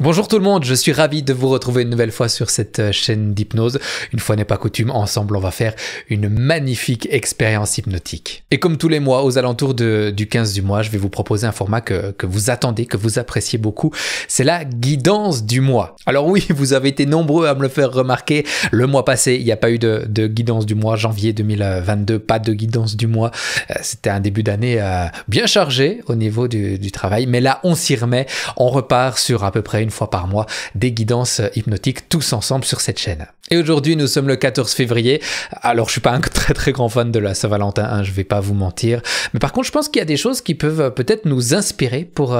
Bonjour tout le monde, je suis ravi de vous retrouver une nouvelle fois sur cette chaîne d'hypnose. Une fois n'est pas coutume, ensemble on va faire une magnifique expérience hypnotique. Et comme tous les mois, aux alentours du 15 du mois, je vais vous proposer un format que vous attendez, que vous appréciez beaucoup. C'est la guidance du mois. Alors oui, vous avez été nombreux à me le faire remarquer. Le mois passé, il n'y a pas eu de guidance du mois. Janvier 2022, pas de guidance du mois. C'était un début d'année bien chargé au niveau du travail. Mais là, on s'y remet. On repart sur à peu près une fois par mois des guidances hypnotiques tous ensemble sur cette chaîne. Et aujourd'hui, nous sommes le 14 février. Alors, je suis pas un très grand fan de la Saint-Valentin, hein, je vais pas vous mentir. Mais par contre, je pense qu'il y a des choses qui peuvent peut-être nous inspirer pour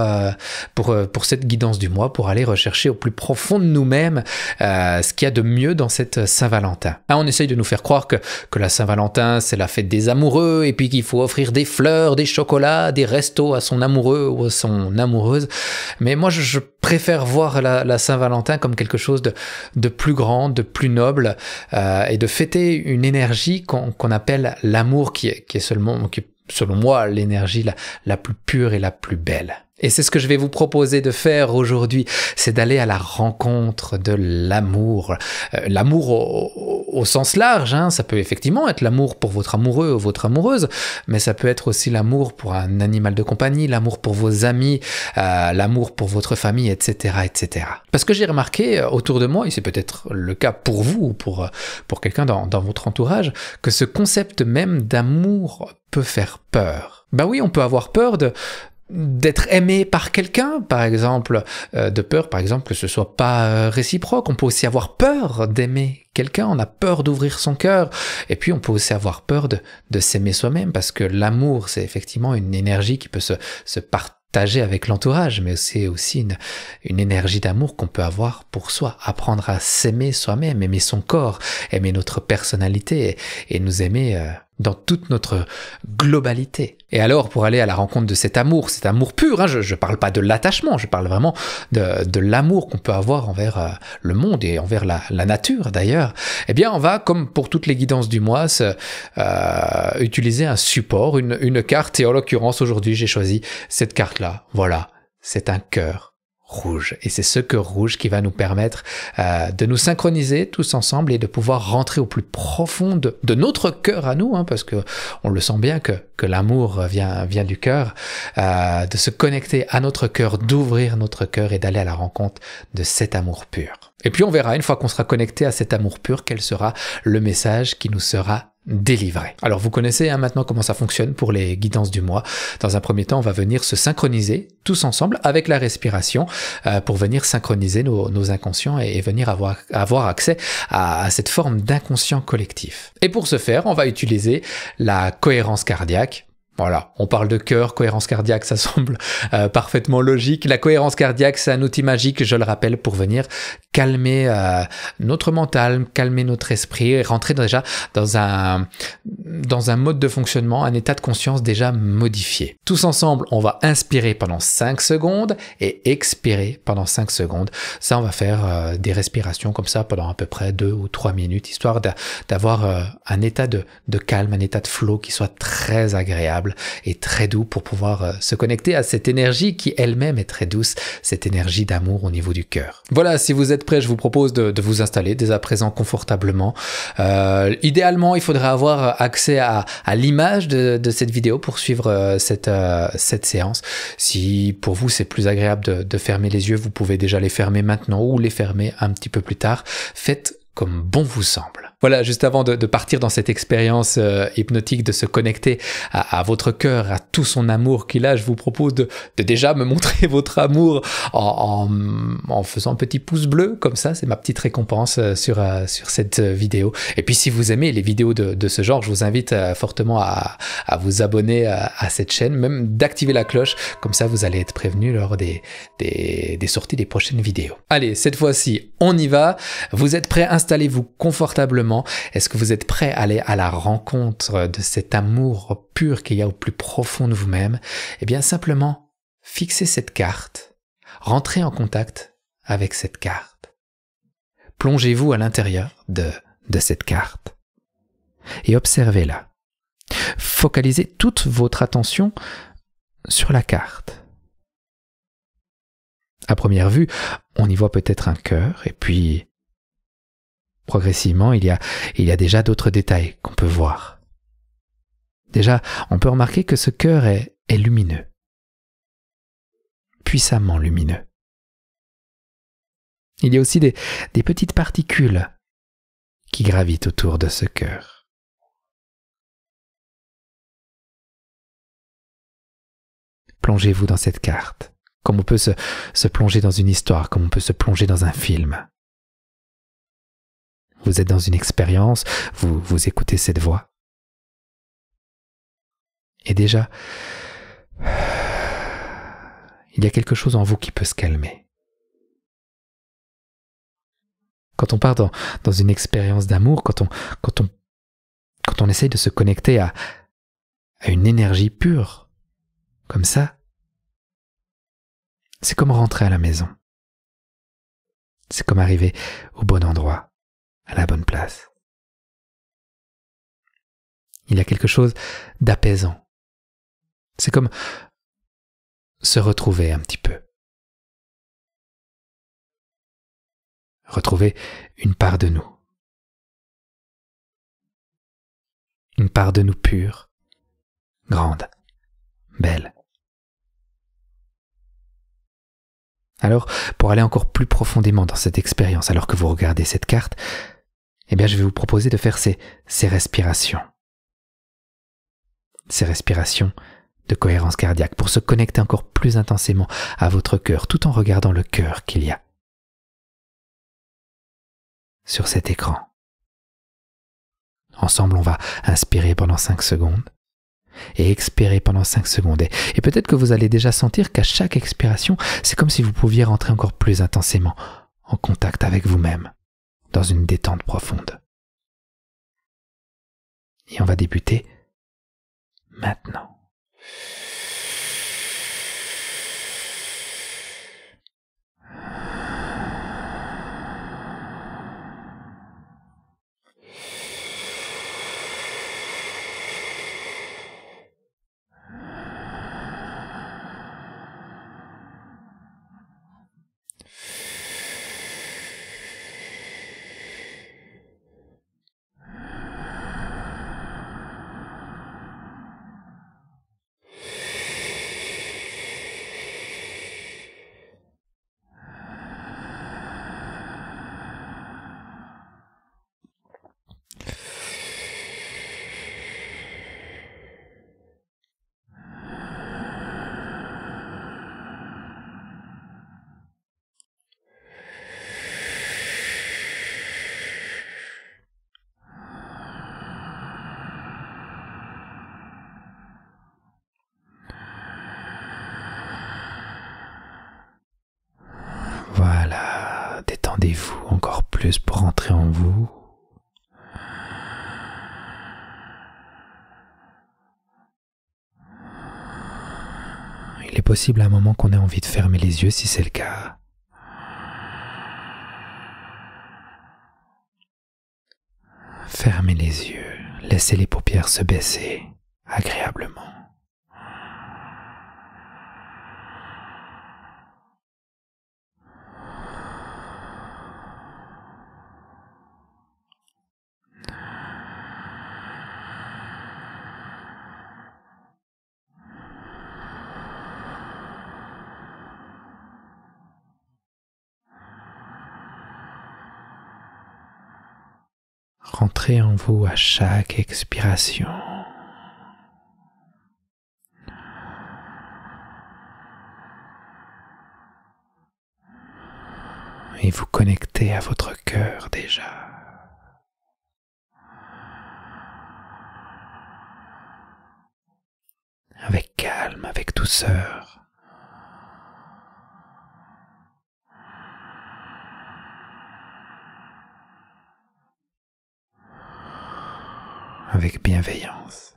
cette guidance du mois, pour aller rechercher au plus profond de nous-mêmes ce qu'il y a de mieux dans cette Saint-Valentin. Hein, on essaye de nous faire croire que la Saint-Valentin, c'est la fête des amoureux et puis qu'il faut offrir des fleurs, des chocolats, des restos à son amoureux ou à son amoureuse. Mais moi, je préfère voir la Saint-Valentin comme quelque chose de plus grand, de plus noble et de fêter une énergie qu'on appelle l'amour qui est selon moi l'énergie la plus pure et la plus belle. Et c'est ce que je vais vous proposer de faire aujourd'hui, c'est d'aller à la rencontre de l'amour. L'amour au sens large, hein, ça peut effectivement être l'amour pour votre amoureux ou votre amoureuse, mais ça peut être aussi l'amour pour un animal de compagnie, l'amour pour vos amis, l'amour pour votre famille, etc., etc. Parce que j'ai remarqué autour de moi, et c'est peut-être le cas pour vous ou pour quelqu'un dans votre entourage, que ce concept même d'amour peut faire peur. Ben oui, on peut avoir peur d'être aimé par quelqu'un, par exemple, de peur, par exemple, que ce soit pas réciproque. On peut aussi avoir peur d'aimer quelqu'un, on a peur d'ouvrir son cœur, et puis on peut aussi avoir peur de s'aimer soi-même, parce que l'amour, c'est effectivement une énergie qui peut se partager avec l'entourage, mais c'est aussi une énergie d'amour qu'on peut avoir pour soi, apprendre à s'aimer soi-même, aimer son corps, aimer notre personnalité, et nous aimer dans toute notre globalité. Et alors, pour aller à la rencontre de cet amour pur, hein, je parle pas de l'attachement, je parle vraiment de l'amour qu'on peut avoir envers le monde et envers la nature d'ailleurs, eh bien, on va, comme pour toutes les guidances du mois, utiliser un support, une carte, et en l'occurrence, aujourd'hui, j'ai choisi cette carte-là. Voilà, c'est un cœur rouge. Et c'est ce cœur rouge qui va nous permettre de nous synchroniser tous ensemble et de pouvoir rentrer au plus profond de notre cœur à nous, hein, parce que on le sent bien que l'amour vient du cœur, de se connecter à notre cœur, d'ouvrir notre cœur et d'aller à la rencontre de cet amour pur. Et puis on verra, une fois qu'on sera connecté à cet amour pur, quel sera le message qui nous sera délivré. Alors vous connaissez maintenant comment ça fonctionne pour les guidances du mois. Dans un premier temps, on va venir se synchroniser tous ensemble avec la respiration pour venir synchroniser nos inconscients et venir avoir accès à cette forme d'inconscient collectif. Et pour ce faire, on va utiliser la cohérence cardiaque. Voilà, on parle de cœur, cohérence cardiaque, ça semble parfaitement logique. La cohérence cardiaque, c'est un outil magique, je le rappelle, pour venir calmer notre mental, calmer notre esprit et rentrer déjà dans un mode de fonctionnement, un état de conscience déjà modifié. Tous ensemble, on va inspirer pendant 5 secondes et expirer pendant 5 secondes. Ça, on va faire des respirations comme ça pendant à peu près 2 ou 3 minutes, histoire d'avoir un état de calme, un état de flow qui soit très agréable et très doux pour pouvoir se connecter à cette énergie qui elle-même est très douce, cette énergie d'amour au niveau du cœur. Voilà, si vous êtes prêts, je vous propose de vous installer dès à présent confortablement. Idéalement, il faudrait avoir accès à l'image de cette vidéo pour suivre cette séance. Si pour vous c'est plus agréable de fermer les yeux, vous pouvez déjà les fermer maintenant ou les fermer un petit peu plus tard. Faites comme bon vous semble. Voilà, juste avant de partir dans cette expérience hypnotique, de se connecter à votre cœur, à tout son amour qu'il a, je vous propose de déjà me montrer votre amour en faisant un petit pouce bleu, comme ça, c'est ma petite récompense sur cette vidéo. Et puis si vous aimez les vidéos de ce genre, je vous invite fortement à vous abonner à cette chaîne, même d'activer la cloche, comme ça vous allez être prévenu lors des sorties des prochaines vidéos. Allez, cette fois-ci, on y va. Vous êtes prêts? Installez-vous confortablement. Est-ce que vous êtes prêt à aller à la rencontre de cet amour pur qu'il y a au plus profond de vous-même? Eh bien, simplement, fixez cette carte, rentrez en contact avec cette carte. Plongez-vous à l'intérieur de cette carte et observez-la. Focalisez toute votre attention sur la carte. À première vue, on y voit peut-être un cœur, et puis progressivement, il y a déjà d'autres détails qu'on peut voir. Déjà, on peut remarquer que ce cœur est lumineux, puissamment lumineux. Il y a aussi des petites particules qui gravitent autour de ce cœur. Plongez-vous dans cette carte, comme on peut se plonger dans une histoire, comme on peut se plonger dans un film. Vous êtes dans une expérience, vous écoutez cette voix. Et déjà, il y a quelque chose en vous qui peut se calmer. Quand on part dans une expérience d'amour, quand on essaye de se connecter à une énergie pure, comme ça, c'est comme rentrer à la maison. C'est comme arriver au bon endroit, à la bonne place. Il y a quelque chose d'apaisant. C'est comme se retrouver un petit peu. Retrouver une part de nous. Une part de nous pure, grande, belle. Alors, pour aller encore plus profondément dans cette expérience, alors que vous regardez cette carte, je vais vous proposer de faire ces respirations. Ces respirations de cohérence cardiaque pour se connecter encore plus intensément à votre cœur, tout en regardant le cœur qu'il y a sur cet écran. Ensemble, on va inspirer pendant 5 secondes et expirer pendant 5 secondes. Et peut-être que vous allez déjà sentir qu'à chaque expiration, c'est comme si vous pouviez rentrer encore plus intensément en contact avec vous-même, dans une détente profonde. Et on va débuter maintenant. Voilà, détendez-vous encore plus pour rentrer en vous. Il est possible à un moment qu'on ait envie de fermer les yeux si c'est le cas. Fermez les yeux, laissez les paupières se baisser agréablement. Rentrez en vous à chaque expiration. Et vous connectez à votre cœur déjà. Avec calme, avec douceur. Avec bienveillance.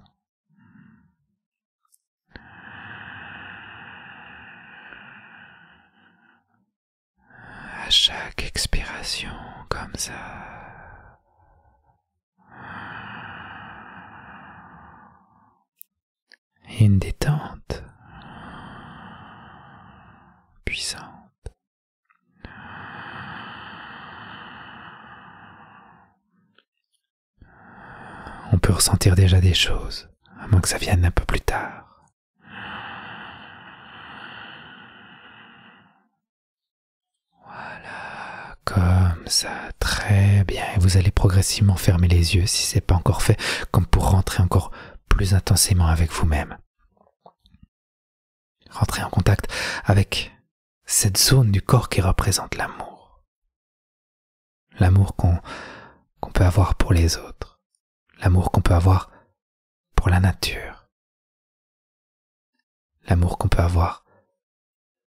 À chaque expiration, comme ça. Et une détente puissante. on peut ressentir déjà des choses, à moins que ça vienne un peu plus tard. Voilà, comme ça, très bien. Et vous allez progressivement fermer les yeux si ce n'est pas encore fait, comme pour rentrer encore plus intensément avec vous-même. Rentrez en contact avec cette zone du corps qui représente l'amour. L'amour qu'on peut avoir pour les autres. L'amour qu'on peut avoir pour la nature. L'amour qu'on peut avoir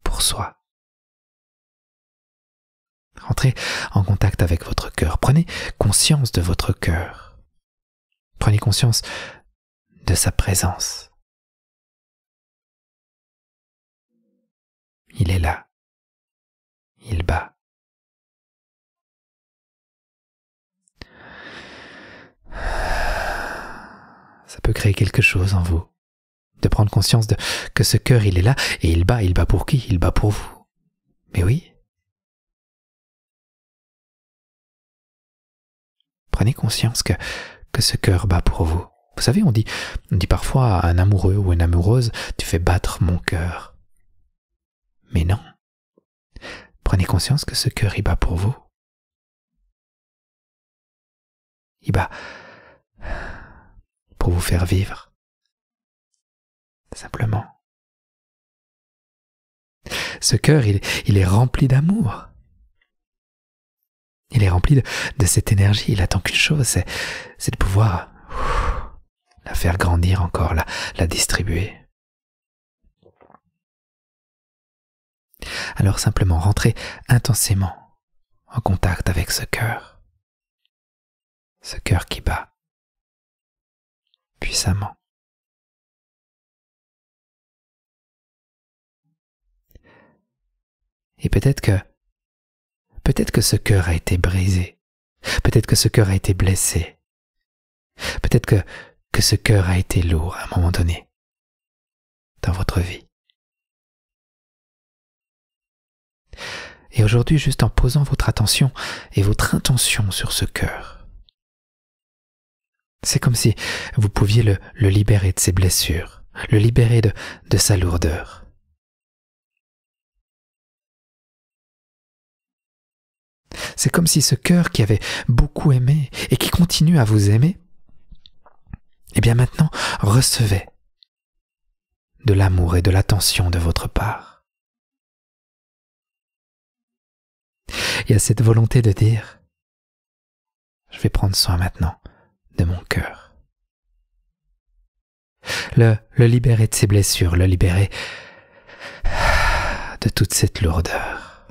pour soi. Rentrez en contact avec votre cœur. Prenez conscience de votre cœur. Prenez conscience de sa présence. Il est là. Il bat. Ça peut créer quelque chose en vous. De prendre conscience que ce cœur, il est là et il bat pour qui? Il bat pour vous. Mais oui. Prenez conscience que ce cœur bat pour vous. Vous savez, on dit parfois à un amoureux ou une amoureuse, tu fais battre mon cœur. Mais non. Prenez conscience que ce cœur, il bat pour vous. Il bat pour vous faire vivre. Simplement. Ce cœur, il est rempli d'amour. Il est rempli de cette énergie. Il attend qu'une chose, c'est de pouvoir la faire grandir encore, la distribuer. Alors simplement rentrez intensément en contact avec ce cœur qui bat puissamment. Et peut-être que ce cœur a été brisé, peut-être que ce cœur a été blessé, peut-être que ce cœur a été lourd à un moment donné dans votre vie. Et aujourd'hui, juste en posant votre attention et votre intention sur ce cœur, c'est comme si vous pouviez le libérer de ses blessures, le libérer de sa lourdeur. C'est comme si ce cœur qui avait beaucoup aimé et qui continue à vous aimer, eh bien maintenant recevait de l'amour et de l'attention de votre part. Il y a cette volonté de dire, je vais prendre soin maintenant de mon cœur. Le libérer de ses blessures, le libérer de toute cette lourdeur.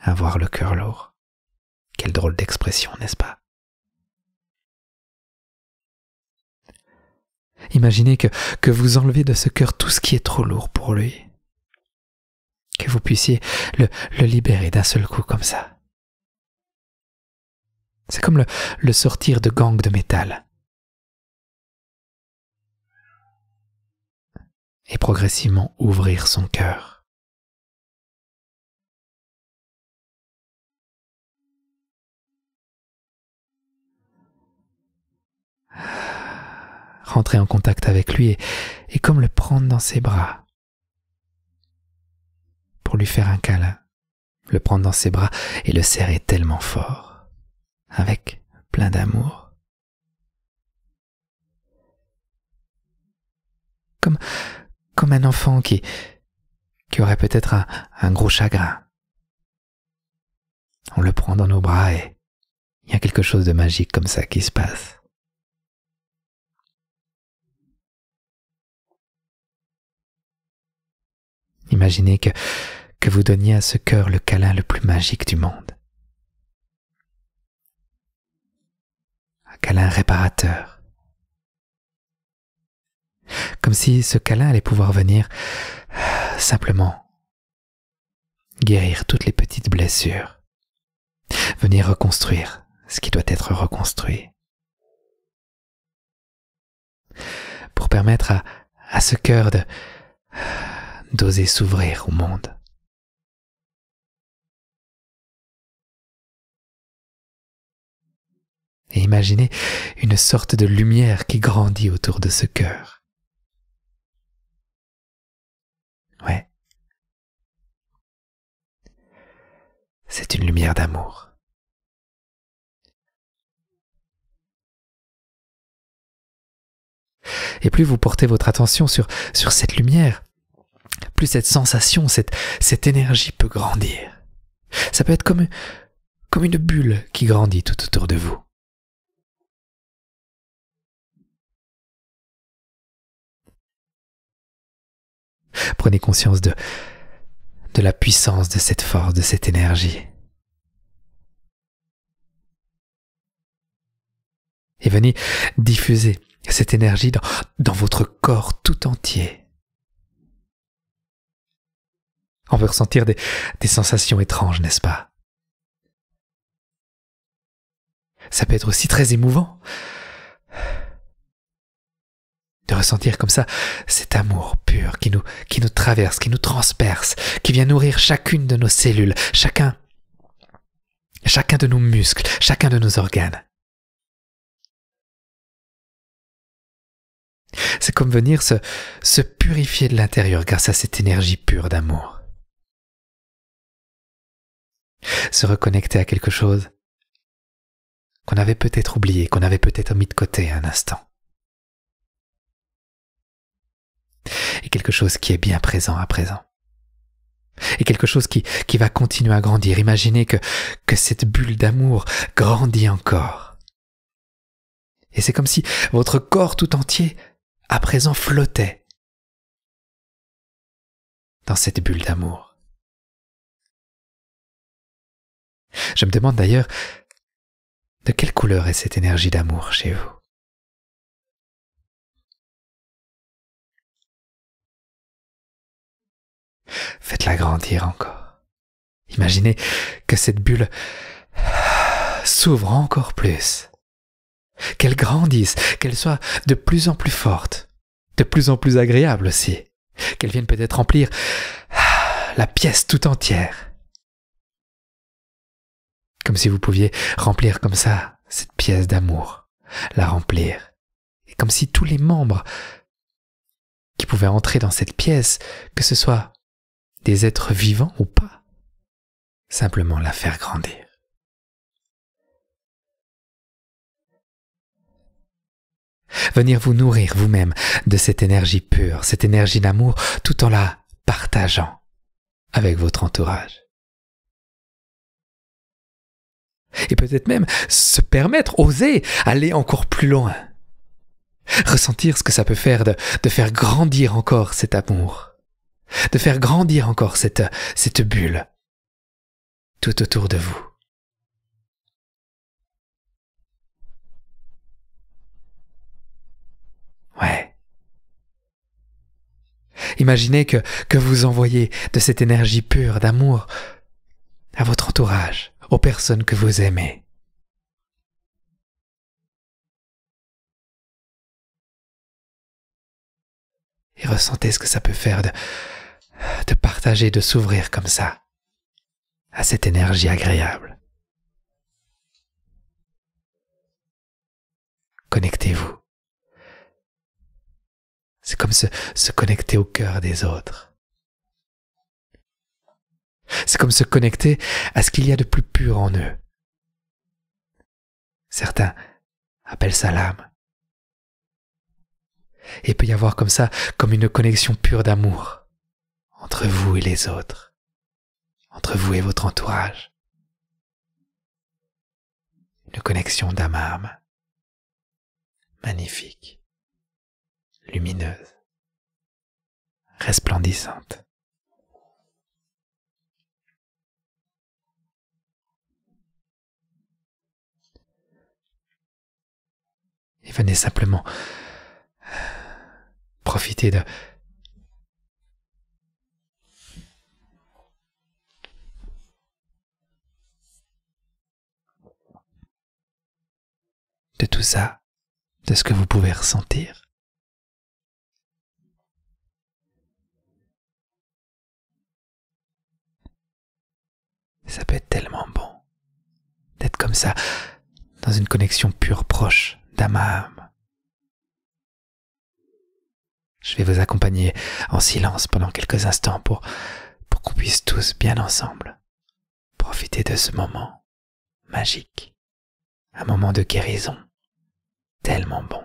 Avoir le cœur lourd. Quelle drôle d'expression, n'est-ce pas? Imaginez que vous enlevez de ce cœur tout ce qui est trop lourd pour lui. Que vous puissiez le libérer d'un seul coup comme ça. C'est comme le sortir de gangs de métal. Et progressivement ouvrir son cœur. Rentrer en contact avec lui et comme le prendre dans ses bras pour lui faire un câlin, le prendre dans ses bras et le serrer tellement fort, avec plein d'amour. Comme un enfant qui aurait peut-être un gros chagrin. On le prend dans nos bras et il y a quelque chose de magique comme ça qui se passe. Imaginez que vous donniez à ce cœur le câlin le plus magique du monde. Un câlin réparateur. Comme si ce câlin allait pouvoir venir simplement guérir toutes les petites blessures. Venir reconstruire ce qui doit être reconstruit. Pour permettre à ce cœur d'oser s'ouvrir au monde. Et imaginez une sorte de lumière qui grandit autour de ce cœur. Ouais. C'est une lumière d'amour. Et plus vous portez votre attention sur cette lumière, plus cette sensation, cette énergie peut grandir. Ça peut être comme une bulle qui grandit tout autour de vous. Prenez conscience de la puissance de cette force, de cette énergie. Et venez diffuser cette énergie dans votre corps tout entier. On peut ressentir des sensations étranges, n'est-ce pas? Ça peut être aussi très émouvant de ressentir comme ça cet amour pur qui nous traverse, qui nous transperce, qui vient nourrir chacune de nos cellules, chacun de nos muscles, chacun de nos organes. C'est comme venir se purifier de l'intérieur grâce à cette énergie pure d'amour. Se reconnecter à quelque chose qu'on avait peut-être oublié, qu'on avait peut-être mis de côté un instant. Et quelque chose qui est bien présent à présent. Et quelque chose qui va continuer à grandir. Imaginez que cette bulle d'amour grandit encore. Et c'est comme si votre corps tout entier, à présent, flottait dans cette bulle d'amour. Je me demande d'ailleurs, de quelle couleur est cette énergie d'amour chez vous? Faites-la grandir encore. Imaginez que cette bulle s'ouvre encore plus, qu'elle grandisse, qu'elle soit de plus en plus forte, de plus en plus agréable aussi, qu'elle vienne peut-être remplir la pièce tout entière. Comme si vous pouviez remplir comme ça cette pièce d'amour, la remplir. Et comme si tous les membres qui pouvaient entrer dans cette pièce, que ce soit des êtres vivants ou pas, simplement la faire grandir. Venir vous nourrir vous-même de cette énergie pure, cette énergie d'amour, tout en la partageant avec votre entourage. Et peut-être même se permettre, oser aller encore plus loin. Ressentir ce que ça peut faire de faire grandir encore cet amour. De faire grandir encore cette bulle tout autour de vous. Ouais. Imaginez que vous envoyez de cette énergie pure d'amour à votre entourage, aux personnes que vous aimez. Et ressentez ce que ça peut faire de partager, de s'ouvrir comme ça à cette énergie agréable. Connectez-vous. C'est comme se connecter au cœur des autres. C'est comme se connecter à ce qu'il y a de plus pur en eux. Certains appellent ça l'âme. Et il peut y avoir comme ça, comme une connexion pure d'amour entre vous et les autres, entre vous et votre entourage. Une connexion d'âme à âme, magnifique, lumineuse, resplendissante. Et venez simplement profiter de tout ça, de ce que vous pouvez ressentir. Ça peut être tellement bon d'être comme ça, dans une connexion pure, proche d'âme à âme. Je vais vous accompagner en silence pendant quelques instants pour qu'on puisse tous bien ensemble profiter de ce moment magique, un moment de guérison tellement bon.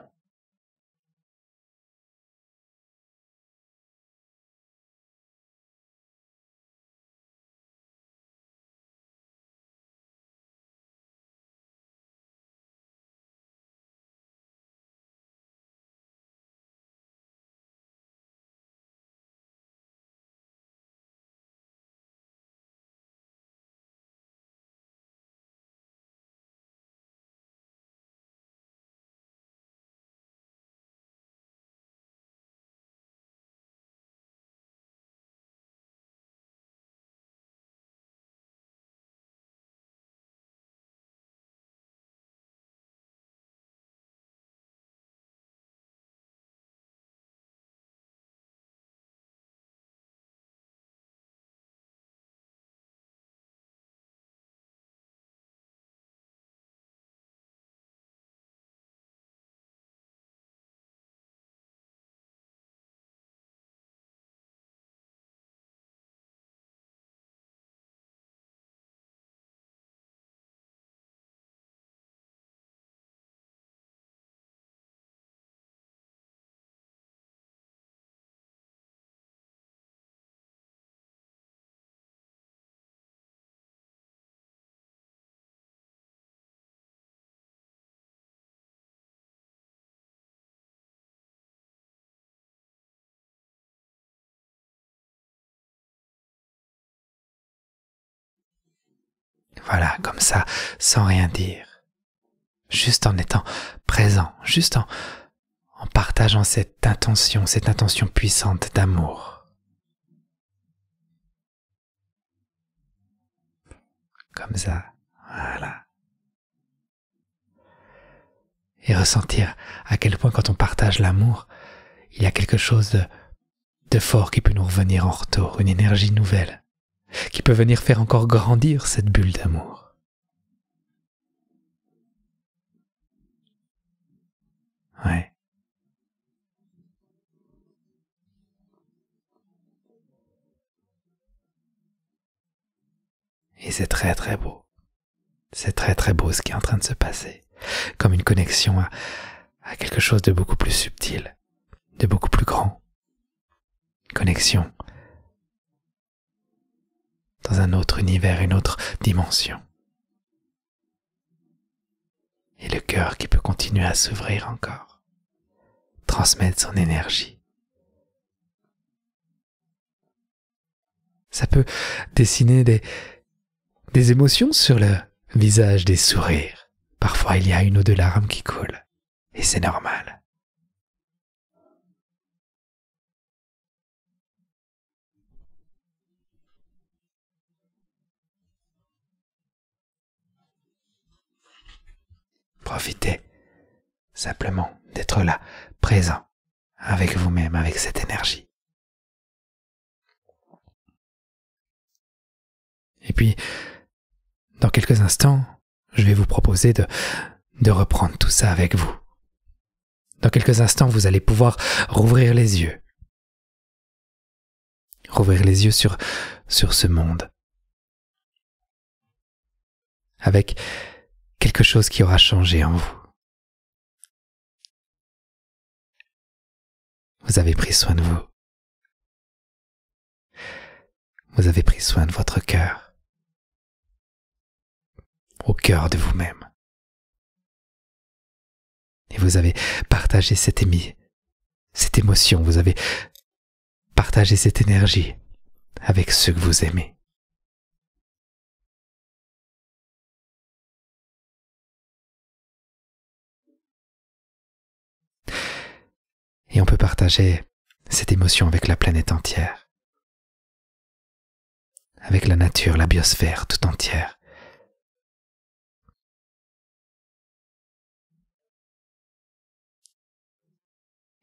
Voilà, comme ça, sans rien dire. Juste en étant présent, juste en partageant cette intention puissante d'amour. Comme ça, voilà. Et ressentir à quel point quand on partage l'amour, il y a quelque chose de fort qui peut nous revenir en retour, une énergie nouvelle, qui peut venir faire encore grandir cette bulle d'amour. Ouais. Et c'est très très beau. C'est très très beau ce qui est en train de se passer. Comme une connexion à quelque chose de beaucoup plus subtil, de beaucoup plus grand. Connexion dans un autre univers, une autre dimension. Et le cœur qui peut continuer à s'ouvrir encore, transmettre son énergie. Ça peut dessiner des émotions sur le visage, des sourires. Parfois il y a une ou deux larmes qui coulent, et c'est normal. Profitez simplement d'être là, présent, avec vous-même, avec cette énergie. Et puis, dans quelques instants, je vais vous proposer de reprendre tout ça avec vous. Dans quelques instants, vous allez pouvoir rouvrir les yeux. Rouvrir les yeux sur ce monde. Avec quelque chose qui aura changé en vous. Vous avez pris soin de vous. Vous avez pris soin de votre cœur. Au cœur de vous-même. Et vous avez partagé cette émotion, vous avez partagé cette énergie avec ceux que vous aimez. Et on peut partager cette émotion avec la planète entière, avec la nature, la biosphère tout entière.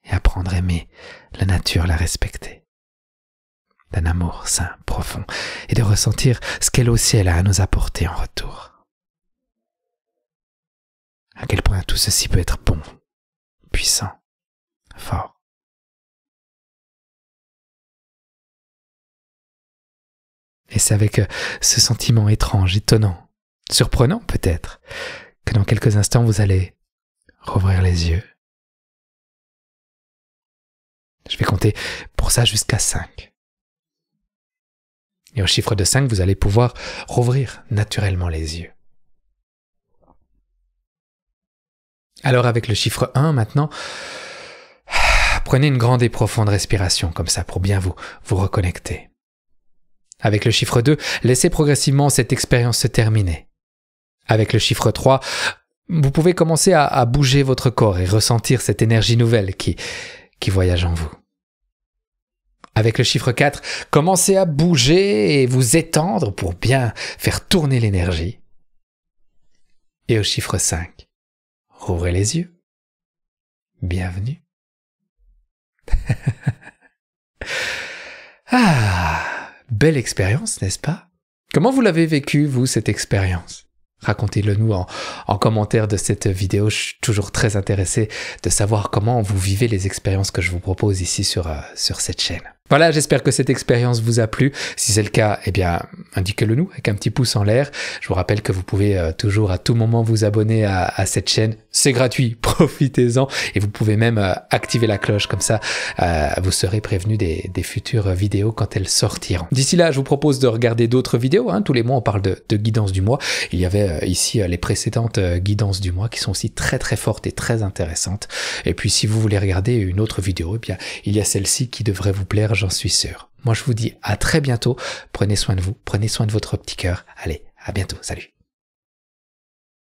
Et apprendre à aimer la nature, la respecter, d'un amour sain, profond, et de ressentir ce qu'elle aussi elle a à nous apporter en retour. À quel point tout ceci peut être bon, puissant, fort. Et c'est avec ce sentiment étrange, étonnant, surprenant peut-être, que dans quelques instants vous allez rouvrir les yeux. Je vais compter pour ça jusqu'à 5. Et au chiffre de 5, vous allez pouvoir rouvrir naturellement les yeux. Alors avec le chiffre 1 maintenant, prenez une grande et profonde respiration comme ça pour bien vous reconnecter. Avec le chiffre 2, laissez progressivement cette expérience se terminer. Avec le chiffre 3, vous pouvez commencer à bouger votre corps et ressentir cette énergie nouvelle qui voyage en vous. Avec le chiffre 4, commencez à bouger et vous étendre pour bien faire tourner l'énergie. Et au chiffre 5, rouvrez les yeux. Bienvenue. Belle expérience, n'est-ce pas? Comment vous l'avez vécu, vous, cette expérience? Racontez-le nous en commentaire de cette vidéo. Je suis toujours très intéressé de savoir comment vous vivez les expériences que je vous propose ici sur cette chaîne. Voilà, j'espère que cette expérience vous a plu. Si c'est le cas, eh bien, indiquez-le nous avec un petit pouce en l'air. Je vous rappelle que vous pouvez toujours à tout moment vous abonner à cette chaîne. C'est gratuit, profitez-en. Et vous pouvez même activer la cloche, comme ça vous serez prévenu des futures vidéos quand elles sortiront. D'ici là, je vous propose de regarder d'autres vidéos. Tous les mois, on parle de guidance du mois. Il y avait ici les précédentes guidances du mois qui sont aussi très très fortes et très intéressantes. Et puis si vous voulez regarder une autre vidéo, eh bien, il y a celle-ci qui devrait vous plaire, j'en suis sûr. Moi, je vous dis à très bientôt. Prenez soin de vous, prenez soin de votre petit cœur. Allez, à bientôt. Salut.